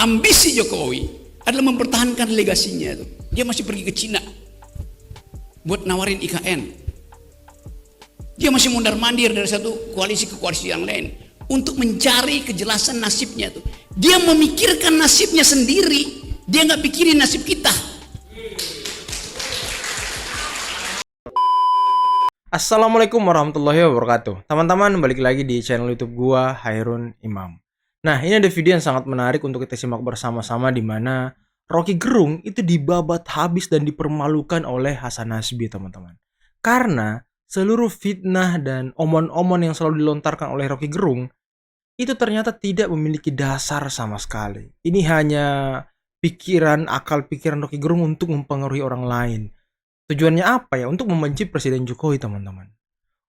Ambisi Jokowi adalah mempertahankan legasinya itu. Dia masih pergi ke Cina buat nawarin IKN. Dia masih mondar-mandir dari satu koalisi ke koalisi yang lain untuk mencari kejelasan nasibnya tuh. Dia memikirkan nasibnya sendiri, dia nggak pikirin nasib kita. Assalamualaikum warahmatullahi wabarakatuh. Teman-teman, balik lagi di channel YouTube gua, Hairun Imam. Nah, ini ada video yang sangat menarik untuk kita simak bersama-sama, di mana Rocky Gerung itu dibabat habis dan dipermalukan oleh Hasan Nasbi, teman-teman. Karena seluruh fitnah dan omon-omon yang selalu dilontarkan oleh Rocky Gerung itu ternyata tidak memiliki dasar sama sekali. Ini hanya akal pikiran Rocky Gerung untuk mempengaruhi orang lain. Tujuannya apa ya? Untuk membenci Presiden Jokowi, teman-teman.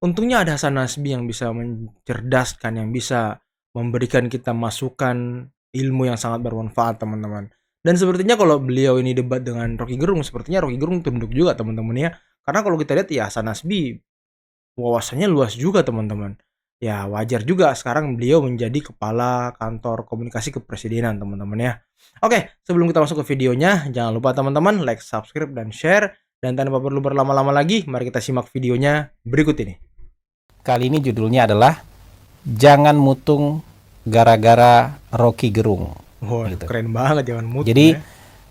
Untungnya ada Hasan Nasbi yang bisa mencerdaskan, yang bisa memberikan kita masukan ilmu yang sangat bermanfaat, teman-teman. Dan sepertinya kalau beliau ini debat dengan Rocky Gerung, sepertinya Rocky Gerung tunduk juga, teman-teman ya. Karena kalau kita lihat ya, Hasan Nasbi wawasannya luas juga, teman-teman. Ya wajar juga sekarang beliau menjadi kepala kantor komunikasi kepresidenan, teman-teman ya. Oke, sebelum kita masuk ke videonya, jangan lupa teman-teman like, subscribe, dan share. Dan tanpa perlu berlama-lama lagi, mari kita simak videonya berikut ini. Kali ini judulnya adalah Jangan Mutung Gara-gara Rocky Gerung. Wah, Gitu. keren banget, jangan mutung. Jadi ya.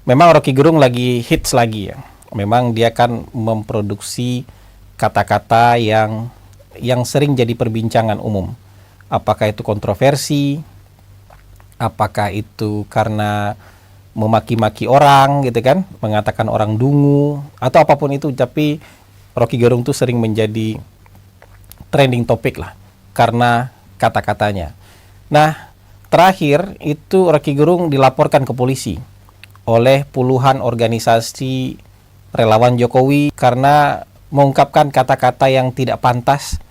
memang Rocky Gerung lagi hits lagi ya. Memang dia kan memproduksi kata-kata yang sering jadi perbincangan umum. Apakah itu kontroversi? Apakah itu karena memaki-maki orang gitu kan, mengatakan orang dungu atau apapun itu, tapi Rocky Gerung tuh sering menjadi trending topik lah karena kata-katanya. Nah, terakhir itu Rocky Gerung dilaporkan ke polisi oleh puluhan organisasi relawan Jokowi karena mengungkapkan kata-kata yang tidak pantas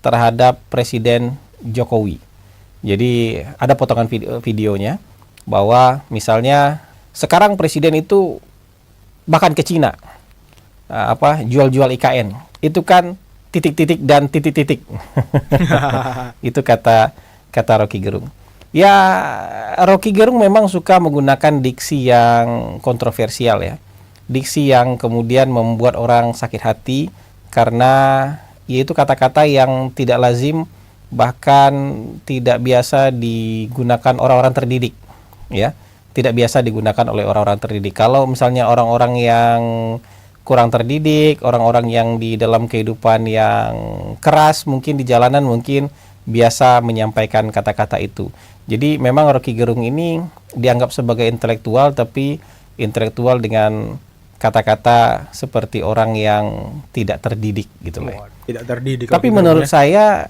terhadap Presiden Jokowi. Jadi ada potongan videonya bahwa misalnya sekarang presiden itu bahkan ke Cina jual-jual IKN itu kan titik-titik dan titik-titik. Itu kata Rocky Gerung. Ya, Rocky Gerung memang suka menggunakan diksi yang kontroversial ya. Diksi yang kemudian membuat orang sakit hati karena yaitu kata-kata yang tidak lazim, bahkan tidak biasa digunakan orang-orang terdidik ya. Tidak biasa digunakan oleh orang-orang terdidik. Kalau misalnya orang-orang yang kurang terdidik, orang-orang yang di dalam kehidupan yang keras, mungkin di jalanan mungkin biasa menyampaikan kata-kata itu. Jadi memang Rocky Gerung ini dianggap sebagai intelektual, tapi intelektual dengan kata-kata seperti orang yang tidak terdidik gitu loh. Tidak terdidik. Tapi menurut saya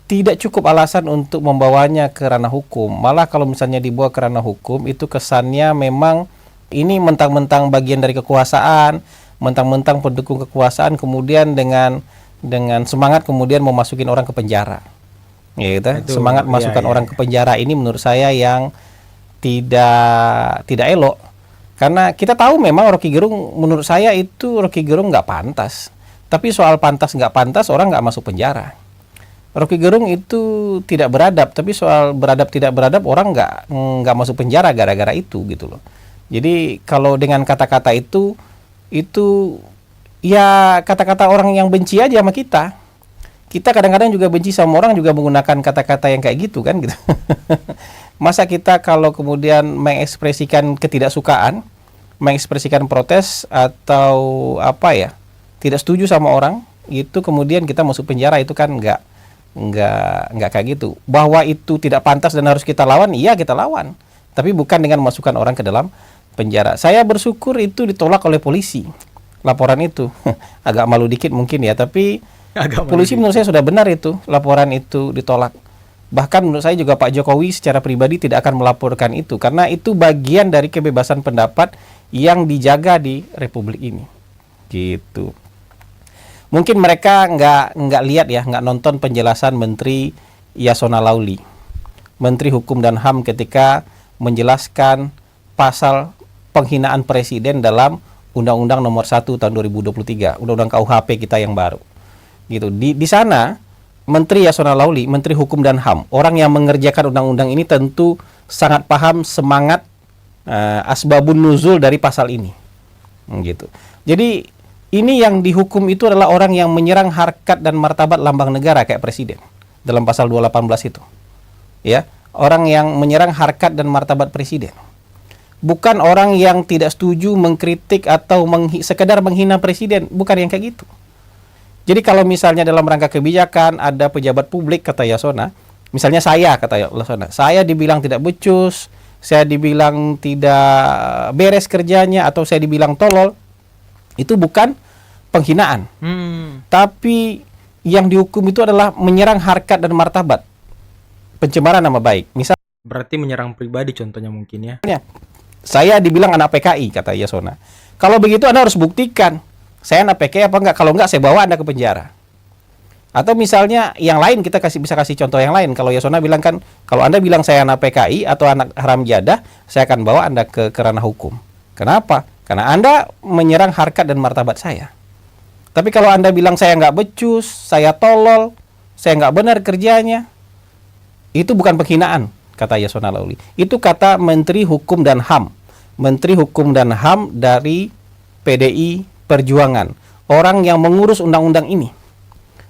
tidak cukup alasan untuk membawanya ke ranah hukum. Malah kalau misalnya dibawa ke ranah hukum, itu kesannya memang ini mentang-mentang bagian dari kekuasaan, mentang-mentang pendukung kekuasaan, kemudian dengan semangat kemudian mau masukin orang ke penjara. Ya, gitu. Semangat masukkan orang ke penjara ini menurut saya yang tidak elok. Karena kita tahu memang Rocky Gerung, menurut saya itu Rocky Gerung nggak pantas. Tapi soal pantas nggak pantas, orang nggak masuk penjara. Rocky Gerung itu tidak beradab, tapi soal beradab tidak beradab orang nggak masuk penjara gara-gara itu gitu loh. Jadi kalau dengan kata-kata itu ya kata-kata orang yang benci aja sama kita. Kita kadang-kadang juga benci sama orang juga menggunakan kata-kata yang kayak gitu kan gitu. Masa kita kalau kemudian mengekspresikan ketidaksukaan, mengekspresikan protes atau tidak setuju sama orang, itu kemudian kita masuk penjara, itu kan nggak kayak gitu. Bahwa itu tidak pantas dan harus kita lawan, iya kita lawan, tapi bukan dengan memasukkan orang ke dalam penjara. Saya bersyukur itu ditolak oleh polisi, laporan itu. Agak malu dikit mungkin ya, tapi polisi menurut saya sudah benar itu, laporan itu ditolak. Bahkan menurut saya juga Pak Jokowi secara pribadi tidak akan melaporkan itu, karena itu bagian dari kebebasan pendapat yang dijaga di Republik ini gitu. Mungkin mereka nggak lihat ya, nggak nonton penjelasan Menteri Yasona Lauli, Menteri Hukum dan HAM, ketika menjelaskan pasal penghinaan presiden dalam Undang-Undang Nomor 1 Tahun 2023, Undang-Undang KUHP kita yang baru. Gitu. Di sana Menteri Yasona Lauli, Menteri Hukum dan HAM, orang yang mengerjakan undang-undang ini tentu sangat paham semangat asbabun nuzul dari pasal ini. Gitu. Jadi ini yang dihukum itu adalah orang yang menyerang harkat dan martabat lambang negara kayak presiden dalam pasal 218 itu. Ya, orang yang menyerang harkat dan martabat presiden. Bukan orang yang tidak setuju mengkritik atau sekedar menghina presiden, bukan yang kayak gitu. Jadi kalau misalnya dalam rangka kebijakan ada pejabat publik kata Yasona, misalnya saya kata Yasona, saya dibilang tidak becus, saya dibilang tidak beres kerjanya, atau saya dibilang tolol, itu bukan penghinaan. Tapi yang dihukum itu adalah menyerang harkat dan martabat, pencemaran nama baik. Misal Berarti menyerang pribadi contohnya mungkin ya. saya dibilang anak PKI kata Yasona. Kalau begitu Anda harus buktikan saya anak PKI apa enggak. Kalau enggak, saya bawa Anda ke penjara. Atau misalnya yang lain, kita bisa kasih contoh yang lain. Kalau Yasona bilang kan, kalau Anda bilang saya anak PKI atau anak haram jadah, saya akan bawa Anda ke ranah hukum. Kenapa? Karena Anda menyerang harkat dan martabat saya. Tapi kalau Anda bilang saya nggak becus, saya tolol, saya nggak benar kerjanya, itu bukan penghinaan, kata Yasona Lauli. Itu kata Menteri Hukum dan HAM. Menteri Hukum dan HAM dari PDI Perjuangan. Orang yang mengurus undang-undang ini.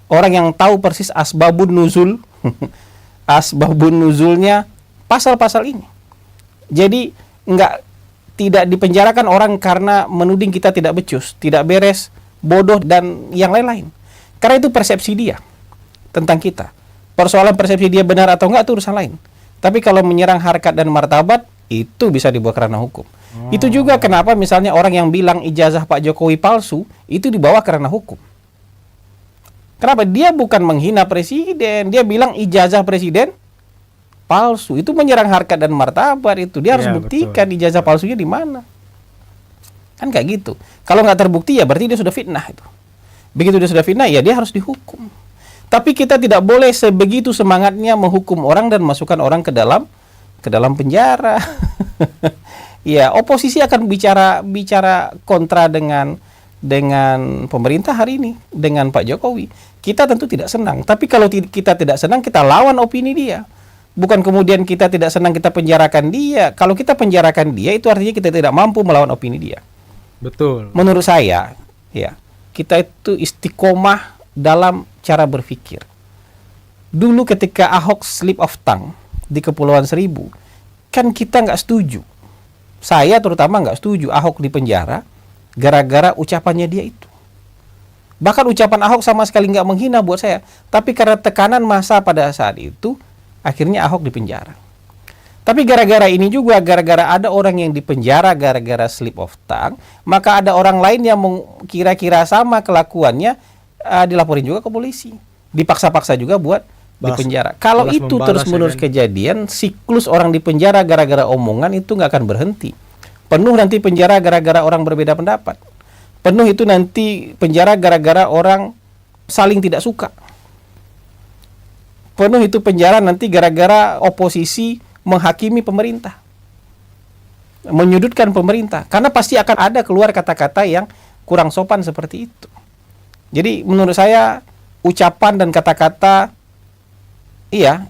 Orang yang tahu persis asbabun nuzul, asbabun nuzulnya pasal-pasal ini. Jadi tidak dipenjarakan orang karena menuding kita tidak becus, tidak beres, bodoh, dan yang lain-lain. Karena itu persepsi dia tentang kita. Persoalan persepsi dia benar atau enggak itu urusan lain. Tapi kalau menyerang harkat dan martabat, itu bisa dibawa ke ranah hukum. Itu juga kenapa misalnya orang yang bilang ijazah Pak Jokowi palsu, itu dibawa ke ranah hukum. Kenapa? Dia bukan menghina presiden, dia bilang ijazah presiden palsu. Itu menyerang harkat dan martabat itu. Dia harus buktikan betul, ijazah palsunya di mana. Kan kayak gitu. Kalau nggak terbukti ya berarti dia sudah fitnah itu. Begitu dia sudah fitnah ya dia harus dihukum. Tapi kita tidak boleh sebegitu semangatnya menghukum orang dan masukkan orang ke dalam penjara. Ya, oposisi akan bicara kontra dengan pemerintah hari ini, dengan Pak Jokowi. Kita tentu tidak senang. Tapi kalau kita tidak senang, kita lawan opini dia. Bukan kemudian kita tidak senang kita penjarakan dia. Kalau kita penjarakan dia, itu artinya kita tidak mampu melawan opini dia. Betul. Menurut saya, ya, kita itu istiqomah dalam cara berpikir. Dulu ketika Ahok slip of tongue di Kepulauan Seribu, kan kita nggak setuju. Saya terutama nggak setuju Ahok di penjara gara-gara ucapannya dia itu. Bahkan ucapan Ahok sama sekali nggak menghina buat saya. Tapi karena tekanan massa pada saat itu, akhirnya Ahok dipenjara. Tapi gara-gara ini juga, gara-gara ada orang yang dipenjara gara-gara slip of tongue, maka ada orang lain yang kira-kira sama kelakuannya, dilaporin juga ke polisi. Dipaksa-paksa juga buat dipenjara. Kalau itu terus-menerus kejadian, siklus orang dipenjara gara-gara omongan itu nggak akan berhenti. Penuh nanti penjara gara-gara orang berbeda pendapat. Penuh itu nanti penjara gara-gara orang saling tidak suka. Penuh itu penjara nanti gara-gara oposisi menghakimi pemerintah, menyudutkan pemerintah. Karena pasti akan ada keluar kata-kata yang kurang sopan seperti itu. Jadi menurut saya ucapan dan kata-kata yang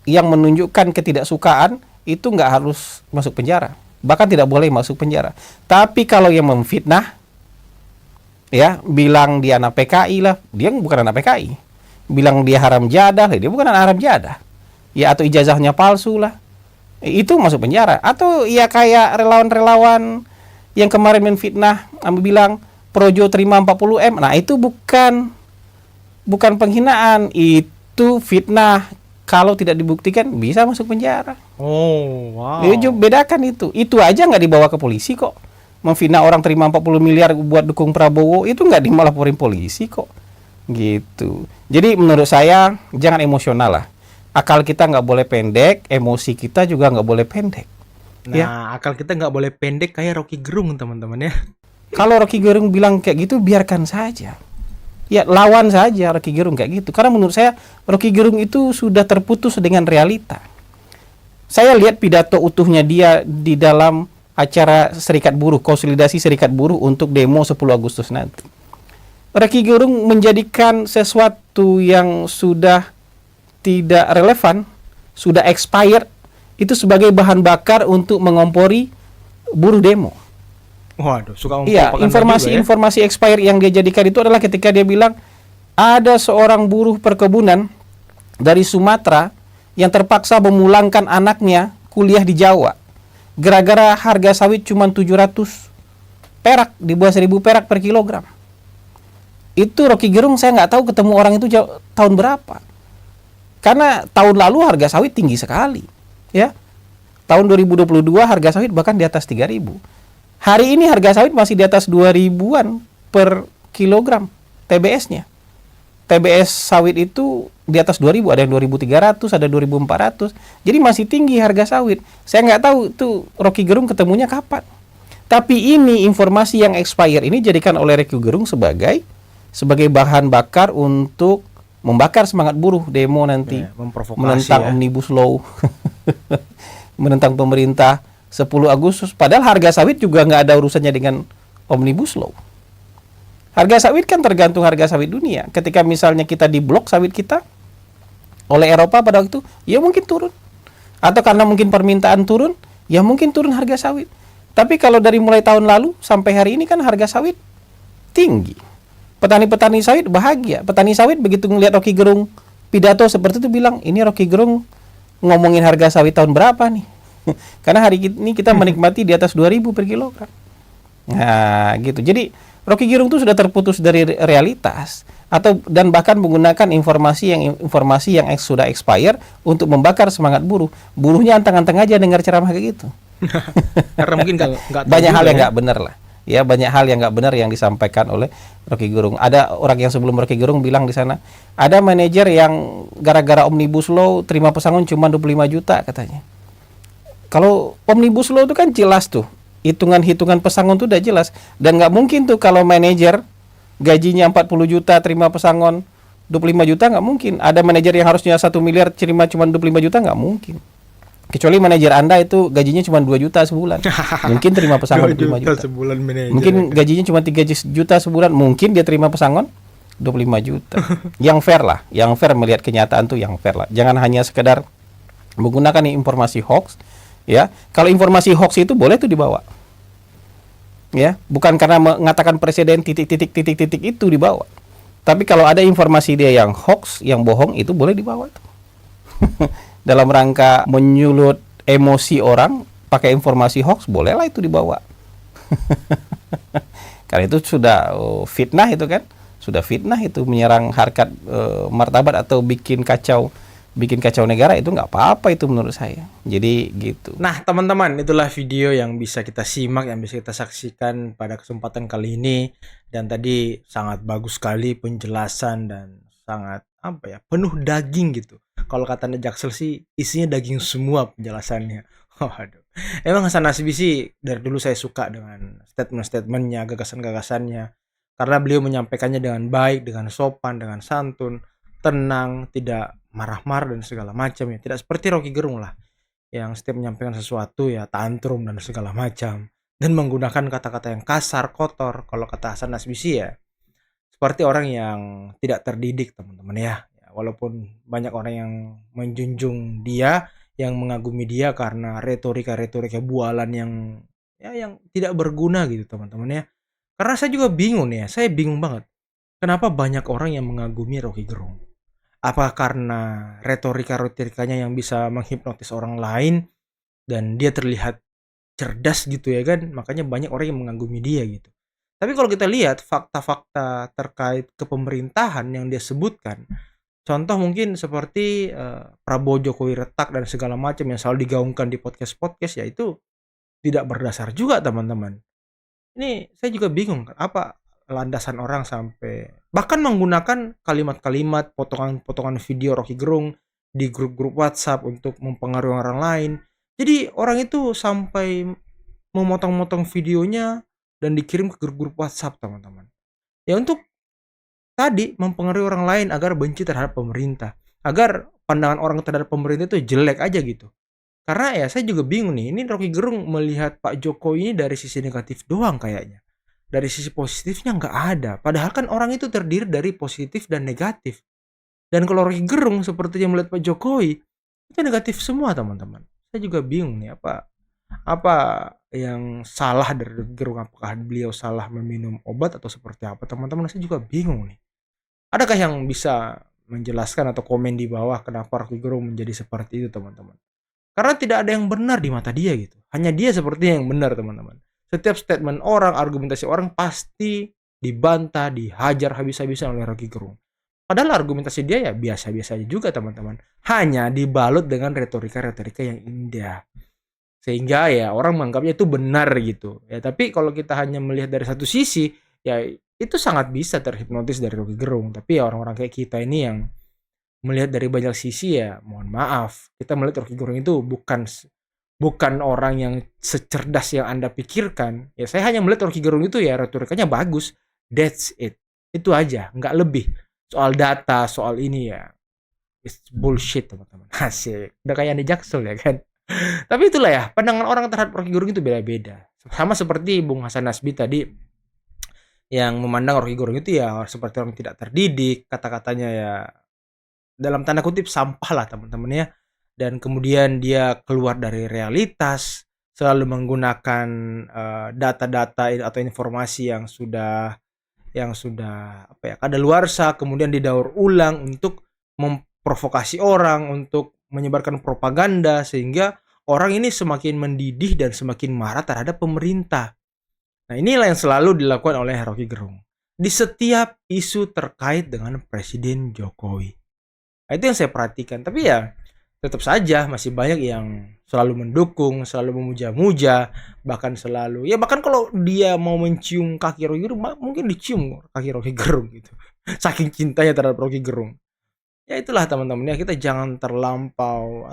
menunjukkan ketidaksukaan itu nggak harus masuk penjara. Bahkan tidak boleh masuk penjara. Tapi kalau yang memfitnah, ya, bilang dia anak PKI lah, dia bukan anak PKI. Bilang dia haram jadah, dia bukan anak haram jadah. Ya, atau ijazahnya palsu lah, itu masuk penjara. Atau ya kayak relawan-relawan yang kemarin menfitnah, bilang Projo terima 40M. Nah, itu bukan penghinaan, itu fitnah. Kalau tidak dibuktikan bisa masuk penjara. Oh, wow. Jadi bedakan itu. Itu aja nggak dibawa ke polisi kok. Memfitnah orang terima 40 miliar buat dukung Prabowo, itu nggak dimalaporin polisi kok. Gitu. Jadi menurut saya jangan emosional lah. Akal kita nggak boleh pendek, emosi kita juga nggak boleh pendek. Nah, ya, akal kita nggak boleh pendek kayak Rocky Gerung, teman-teman ya. Kalau Rocky Gerung bilang kayak gitu, biarkan saja. Ya, lawan saja Rocky Gerung kayak gitu. Karena menurut saya Rocky Gerung itu sudah terputus dengan realita. Saya lihat pidato utuhnya dia di dalam acara Serikat Buruh, konsolidasi Serikat Buruh untuk demo 10 Agustus nanti. Rocky Gerung menjadikan sesuatu yang sudah tidak relevan, sudah expired, itu sebagai bahan bakar untuk mengompori buruh demo. Waduh, suka Iya, mempropaganda informasi expired yang dia jadikan itu adalah ketika dia bilang ada seorang buruh perkebunan dari Sumatera yang terpaksa memulangkan anaknya kuliah di Jawa. Gara-gara harga sawit cuma 700 perak, di bawah 1.000 perak per kilogram. Itu Rocky Gerung saya nggak tahu ketemu orang itu tahun berapa. Karena tahun lalu harga sawit tinggi sekali, ya. Tahun 2022 harga sawit bahkan di atas 3.000. Hari ini harga sawit masih di atas 2.000-an per kilogram TBS-nya. TBS sawit itu di atas 2.000, ada yang 2.300, ada 2.400. Jadi masih tinggi harga sawit. Saya nggak tahu itu Rocky Gerung ketemunya kapan. Tapi ini informasi yang expire ini jadikan oleh Rocky Gerung sebagai bahan bakar untuk membakar semangat buruh demo nanti, memprovokasi menentang Omnibus Law, menentang pemerintah 10 Agustus. Padahal harga sawit juga nggak ada urusannya dengan Omnibus Law. Harga sawit kan tergantung harga sawit dunia. Ketika misalnya kita diblok sawit kita oleh Eropa pada waktu itu, ya mungkin turun. Atau karena mungkin permintaan turun, ya mungkin turun harga sawit. Tapi kalau dari mulai tahun lalu sampai hari ini kan harga sawit tinggi. Petani-petani sawit bahagia. Petani sawit begitu ngelihat Rocky Gerung pidato seperti itu bilang, ini Rocky Gerung ngomongin harga sawit tahun berapa nih? Karena hari ini kita menikmati di atas 2.000 per kilogram. Nah, gitu. Jadi Rocky Gerung itu sudah terputus dari realitas dan bahkan menggunakan informasi yang sudah expire untuk membakar semangat buruh. Buruhnya anteng-anteng aja dengar ceramah kayak gitu. Karena mungkin nggak banyak hal yang nggak benar lah. Ya, banyak hal yang nggak benar yang disampaikan oleh Rocky Gerung. Ada orang yang sebelum Rocky Gerung bilang di sana, ada manajer yang gara-gara Omnibus Law terima pesangon cuma 25 juta katanya. Kalau Omnibus Law itu kan jelas tuh, hitungan pesangon tuh udah jelas. Dan nggak mungkin tuh kalau manajer gajinya 40 juta terima pesangon 25 juta, nggak mungkin. Ada manajer yang harusnya 1 miliar terima cuma 25 juta, nggak mungkin. Kecuali manajer Anda itu gajinya cuma 2 juta sebulan. Mungkin terima pesangon 25 juta sebulan manajer. Mungkin gajinya cuma 3 juta sebulan, mungkin dia terima pesangon 25 juta. Yang fair lah, yang fair melihat kenyataan tuh yang fair lah. Jangan hanya sekedar menggunakan informasi hoax, ya. Kalau informasi hoax itu boleh tuh dibawa. Ya, bukan karena mengatakan presiden titik itu dibawa. Tapi kalau ada informasi dia yang hoax, yang bohong, itu boleh dibawa tuh. Dalam rangka menyulut emosi orang pakai informasi hoax, bolehlah itu dibawa. Karena itu sudah fitnah itu kan, sudah fitnah itu, menyerang harkat martabat atau bikin kacau negara, itu nggak apa-apa itu menurut saya. Jadi gitu. Nah teman-teman, itulah video yang bisa kita simak, yang bisa kita saksikan pada kesempatan kali ini. Dan tadi sangat bagus sekali penjelasan dan sangat penuh daging gitu. Kalau kata Jaksel sih isinya daging semua penjelasannya. Waduh. Emang Hasan Nasbi sih dari dulu saya suka dengan statement-statementnya, gagasan-gagasannya. Karena beliau menyampaikannya dengan baik, dengan sopan, dengan santun, tenang, tidak marah-marah dan segala macam ya. Tidak seperti Rocky Gerung lah, yang setiap menyampaikan sesuatu ya tantrum dan segala macam, dan menggunakan kata-kata yang kasar, kotor. Kalau kata Hasan Nasbi sih ya seperti orang yang tidak terdidik, teman-teman ya. Walaupun banyak orang yang menjunjung dia, yang mengagumi dia karena retorika bualan yang tidak berguna gitu, teman-teman ya. Karena saya juga bingung nih ya, saya bingung banget. Kenapa banyak orang yang mengagumi Rocky Gerung? Apa karena retorikanya yang bisa menghipnotis orang lain dan dia terlihat cerdas gitu ya kan? Makanya banyak orang yang mengagumi dia gitu. Tapi kalau kita lihat fakta-fakta terkait kepemerintahan yang dia sebutkan, contoh mungkin seperti Prabowo Jokowi retak dan segala macam yang selalu digaungkan di podcast-podcast, ya itu tidak berdasar juga, teman-teman. Ini saya juga bingung apa landasan orang sampai bahkan menggunakan kalimat-kalimat, potongan-potongan video Rocky Gerung di grup-grup WhatsApp untuk mempengaruhi orang lain. Jadi orang itu sampai memotong-motong videonya dan dikirim ke grup-grup WhatsApp, teman-teman. Ya untuk tadi mempengaruhi orang lain agar benci terhadap pemerintah, agar pandangan orang terhadap pemerintah itu jelek aja gitu. Karena ya saya juga bingung nih, ini Rocky Gerung melihat Pak Jokowi ini dari sisi negatif doang kayaknya. Dari sisi positifnya nggak ada. Padahal kan orang itu terdiri dari positif dan negatif. Dan kalau Rocky Gerung sepertinya melihat Pak Jokowi, itu negatif semua, teman-teman. saya juga bingung nih apa yang salah dari Rocky Gerung, apakah beliau salah meminum obat atau seperti apa teman-teman, saya juga bingung nih. Adakah yang bisa menjelaskan atau komen di bawah kenapa Rocky Gerung menjadi seperti itu teman-teman? Karena tidak ada yang benar di mata dia gitu. Hanya dia seperti yang benar teman-teman. Setiap statement orang, argumentasi orang pasti dibantah, dihajar habis-habisan oleh Rocky Gerung. Padahal argumentasi dia ya biasa-biasa aja juga teman-teman. Hanya dibalut dengan retorika-retorika yang indah. Sehingga ya orang menganggapnya itu benar gitu. Ya tapi kalau kita hanya melihat dari satu sisi, ya itu sangat bisa terhipnotis dari Rocky Gerung. Tapi ya orang-orang kayak kita ini yang melihat dari banyak sisi, ya mohon maaf, kita melihat Rocky Gerung itu bukan orang yang secerdas yang Anda pikirkan. Ya saya hanya melihat Rocky Gerung itu ya retorikanya bagus, that's it, itu aja, nggak lebih. Soal data, soal ini ya it's bullshit teman-teman. Asik, udah kayak Andi Jaksel ya kan. Tapi itulah ya, pandangan orang terhadap Rocky Gerung itu beda-beda. Sama seperti Bung Hasan Nasbi tadi yang memandang Rocky Gerung itu ya seperti orang tidak terdidik, kata-katanya ya dalam tanda kutip sampah lah teman-teman ya. Dan kemudian dia keluar dari realitas, selalu menggunakan data-data atau informasi yang sudah apa ya, kadaluarsa, kemudian didaur ulang untuk memprovokasi orang, untuk menyebarkan propaganda, sehingga orang ini semakin mendidih dan semakin marah terhadap pemerintah. Nah inilah yang selalu dilakukan oleh Rocky Gerung di setiap isu terkait dengan Presiden Jokowi. Nah, itu yang saya perhatikan. Tapi ya tetap saja masih banyak yang selalu mendukung, selalu memuja-muja, bahkan kalau dia mau mencium kaki Rocky Gerung, mungkin dicium kaki Rocky Gerung gitu. Saking cintanya terhadap Rocky Gerung. Ya itulah teman-teman ya, kita jangan terlampau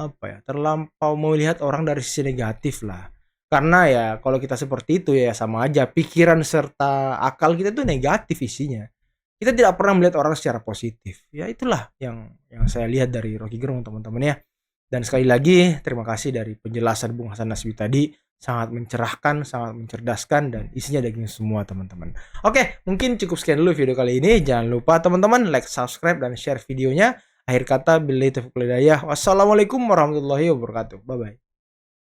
melihat orang dari sisi negatif lah. Karena ya kalau kita seperti itu ya sama aja pikiran serta akal kita tuh negatif isinya. Kita tidak pernah melihat orang secara positif. Ya itulah yang saya lihat dari Rocky Gerung teman-teman ya. Dan sekali lagi terima kasih dari penjelasan Bung Hasan Nasbi tadi, sangat mencerahkan, sangat mencerdaskan, dan isinya daging semua teman-teman. Oke, mungkin cukup sekian dulu video kali ini. Jangan lupa teman-teman like, subscribe, dan share videonya. Akhir kata, billahi taufiq wal hidayah. Wassalamualaikum warahmatullahi wabarakatuh. Bye bye.